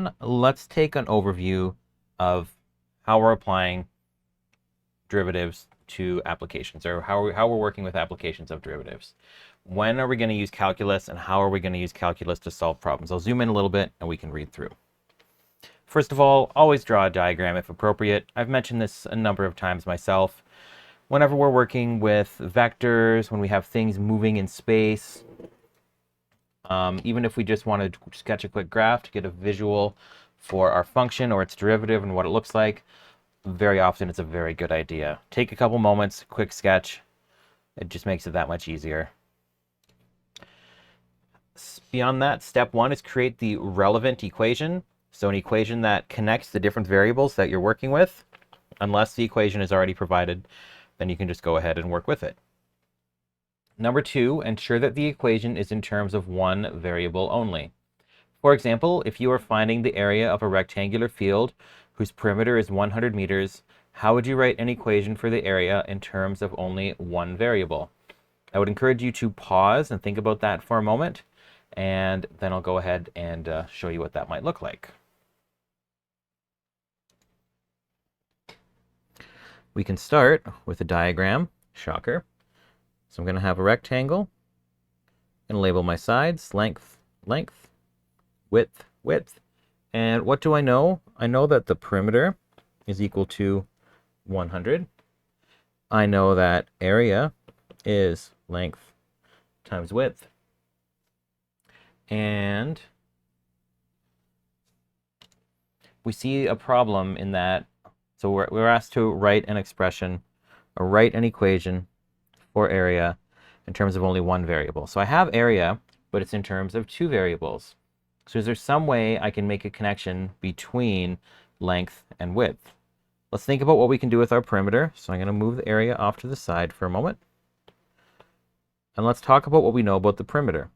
on, let's take an overview of how we're applying derivatives to applications, or how we're working with applications of derivatives. When are we going to use calculus, and how are we going to use calculus to solve problems? I'll zoom in a little bit and we can read through. First of all, always draw a diagram if appropriate. I've mentioned this a number of times myself. Whenever we're working with vectors, when we have things moving in space, even if we just want to sketch a quick graph to get a visual for our function or its derivative and what it looks like, very often it's a very good idea. Take a couple moments, quick sketch. It just makes it that much easier. Beyond that, step one is create the relevant equation. So an equation that connects the different variables that you're working with. Unless the equation is already provided, then you can just go ahead and work with it. Number two, ensure that the equation is in terms of one variable only. For example, if you are finding the area of a rectangular field whose perimeter is 100 meters, how would you write an equation for the area in terms of only one variable? I would encourage you to pause and think about that for a moment, and then I'll go ahead and show you what that might look like. We can start with a diagram, shocker. So I'm going to have a rectangle and label my sides, length, length, width, width. And what do I know? I know that the perimeter is equal to 100. I know that area is length times width. And we see a problem in that. So we're asked to write an expression or write an equation for area in terms of only one variable. So I have area, but it's in terms of two variables. So is there some way I can make a connection between length and width? Let's think about what we can do with our perimeter. So I'm going to move the area off to the side for a moment. And let's talk about what we know about the perimeter.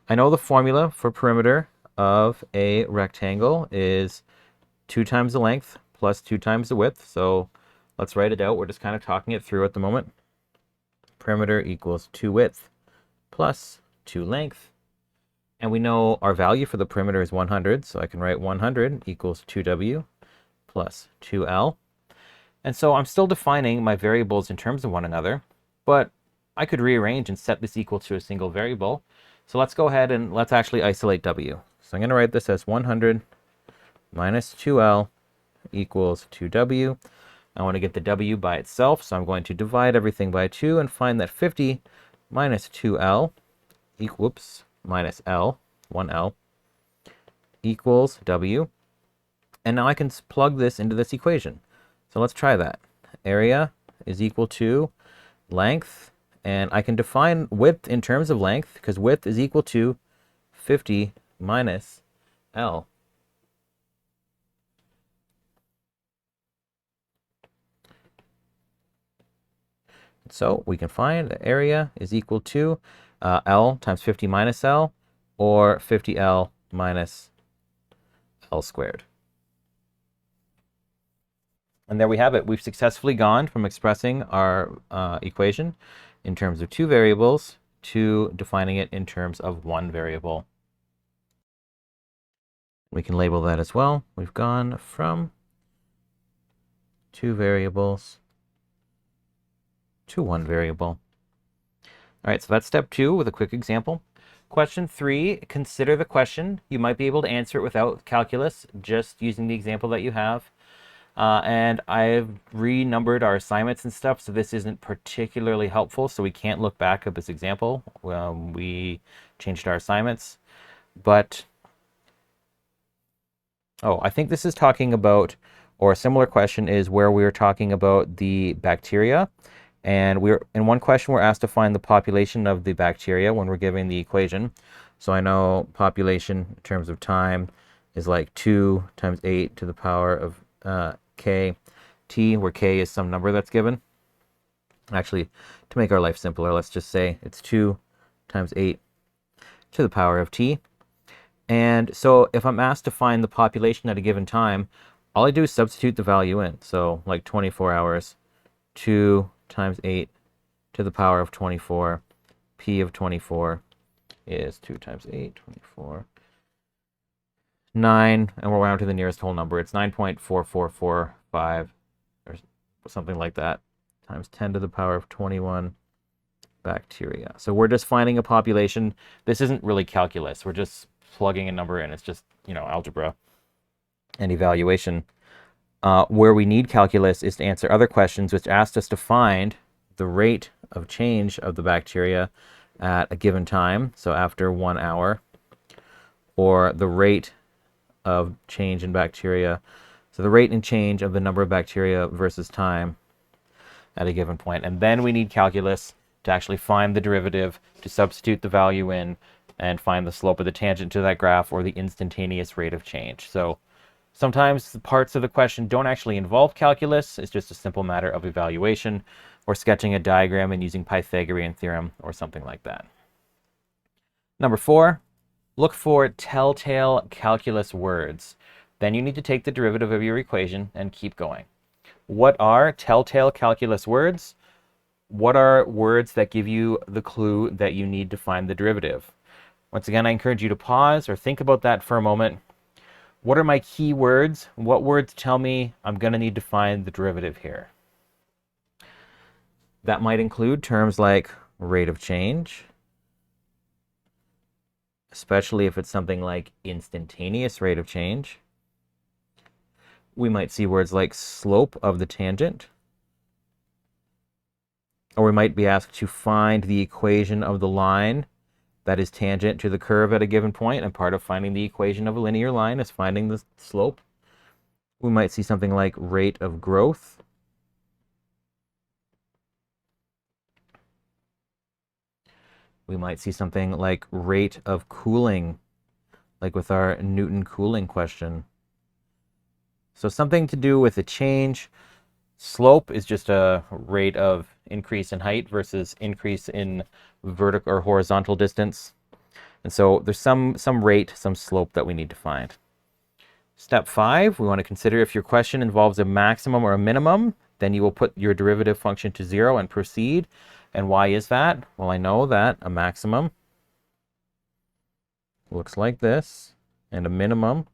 I know the formula for perimeter of a rectangle is 2 times the length plus 2 times the width. So let's write it out. We're just kind of talking it through at the moment. Perimeter equals 2 width plus 2 length. And we know our value for the perimeter is 100, so I can write 100 equals 2w plus 2l. And so I'm still defining my variables in terms of one another, but I could rearrange and set this equal to a single variable. So let's go ahead and let's actually isolate w. So I'm going to write this as 100 minus 2l equals 2w. I want to get the w by itself, so I'm going to divide everything by 2 and find that 50 minus 2l equals minus l, 1l, equals w. And now I can plug this into this equation. So let's try that. Area is equal to length, and I can define width in terms of length because width is equal to 50 minus l. So we can find the area is equal to L times 50 minus L, or 50L minus L squared. And there we have it. We've successfully gone from expressing our equation in terms of two variables to defining it in terms of one variable. We can label that as well. We've gone from two variables to one variable. All right, so that's step 2 with a quick example. Question 3, consider the question. You might be able to answer it without calculus, just using the example that you have. And I've renumbered our assignments and stuff, so this isn't particularly helpful, so we can't look back at this example. We changed our assignments. But, I think this is talking about, or a similar question is where we're talking about the bacteria. And in one question, we're asked to find the population of the bacteria when we're giving the equation. So I know population in terms of time is like 2 times 8 to the power of k t, where k is some number that's given. Actually, to make our life simpler, let's just say it's 2 times 8 to the power of t. And so if I'm asked to find the population at a given time, all I do is substitute the value in. So like 24 hours, 2 times 8 to the power of 24. P of 24 is 2 times 8, 24, 9, and we're round to the nearest whole number. It's 9.4445 or something like that, times 10 to the power of 21 bacteria. So we're just finding a population. This isn't really calculus. We're just plugging a number in. It's just, algebra and evaluation. Where we need calculus is to answer other questions which asked us to find the rate of change of the bacteria at a given time, so after 1 hour, or the rate of change in bacteria, so the rate and change of the number of bacteria versus time at a given point. And then we need calculus to actually find the derivative, to substitute the value in, and find the slope of the tangent to that graph, or the instantaneous rate of change. So sometimes the parts of the question don't actually involve calculus. It's just a simple matter of evaluation, or sketching a diagram and using Pythagorean theorem or something like that. Number 4, look for telltale calculus words. Then you need to take the derivative of your equation and keep going. What are telltale calculus words? What are words that give you the clue that you need to find the derivative? Once again, I encourage you to pause or think about that for a moment. What are my key words? What words tell me I'm going to need to find the derivative here? That might include terms like rate of change, especially if it's something like instantaneous rate of change. We might see words like slope of the tangent, or we might be asked to find the equation of the line that is tangent to the curve at a given point, and part of finding the equation of a linear line is finding the slope. We might see something like rate of growth. We might see something like rate of cooling, like with our Newton cooling question. So something to do with a change. Slope is just a rate of increase in height versus increase in vertical or horizontal distance. And so there's some rate, some slope that we need to find. Step 5, we want to consider if your question involves a maximum or a minimum, then you will put your derivative function to 0 and proceed. And why is that? Well, I know that a maximum looks like this, and a minimum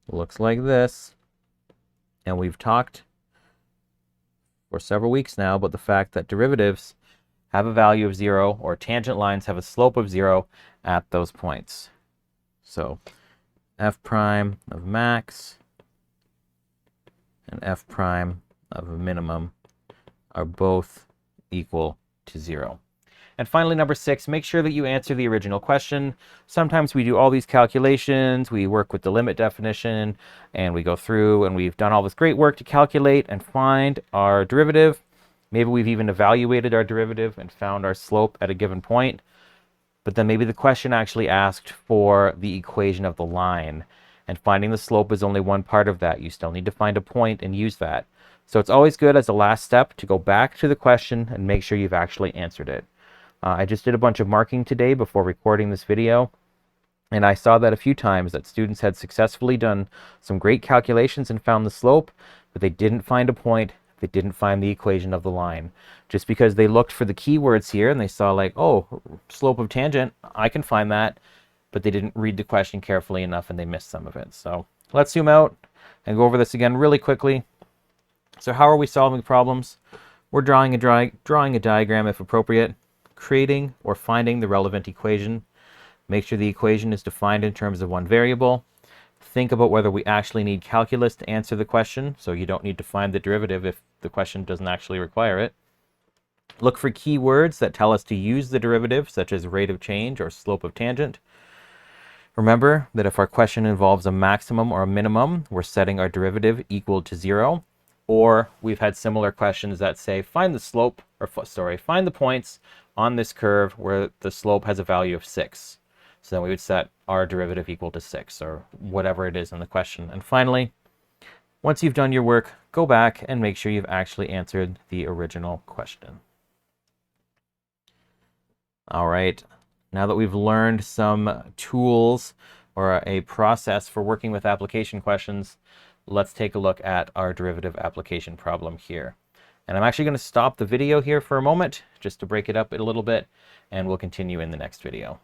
looks like this. And we've talked for several weeks now about the fact that derivatives have a value of 0, or tangent lines have a slope of 0 at those points. So f prime of max and f prime of a minimum are both equal to 0. And finally, number 6, make sure that you answer the original question. Sometimes we do all these calculations, we work with the limit definition, and we go through and we've done all this great work to calculate and find our derivative. Maybe we've even evaluated our derivative and found our slope at a given point. But then maybe the question actually asked for the equation of the line, and finding the slope is only one part of that. You still need to find a point and use that. So it's always good as a last step to go back to the question and make sure you've actually answered it. I just did a bunch of marking today before recording this video, and I saw that a few times that students had successfully done some great calculations and found the slope, but they didn't find a point, they didn't find the equation of the line. Just because they looked for the keywords here and they saw like, oh, slope of tangent, I can find that, but they didn't read the question carefully enough and they missed some of it. So let's zoom out and go over this again really quickly. So how are we solving problems? We're drawing a diagram if appropriate, creating or finding the relevant equation. Make sure the equation is defined in terms of one variable. Think about whether we actually need calculus to answer the question, so you don't need to find the derivative if the question doesn't actually require it. Look for keywords that tell us to use the derivative, such as rate of change or slope of tangent. Remember that if our question involves a maximum or a minimum, we're setting our derivative equal to 0. Or we've had similar questions that say find the slope, or find the points on this curve where the slope has a value of 6. So then we would set our derivative equal to 6, or whatever it is in the question. And finally, once you've done your work, go back and make sure you've actually answered the original question. All right, now that we've learned some tools or a process for working with application questions, let's take a look at our derivative application problem here. And I'm actually going to stop the video here for a moment just to break it up a little bit, and we'll continue in the next video.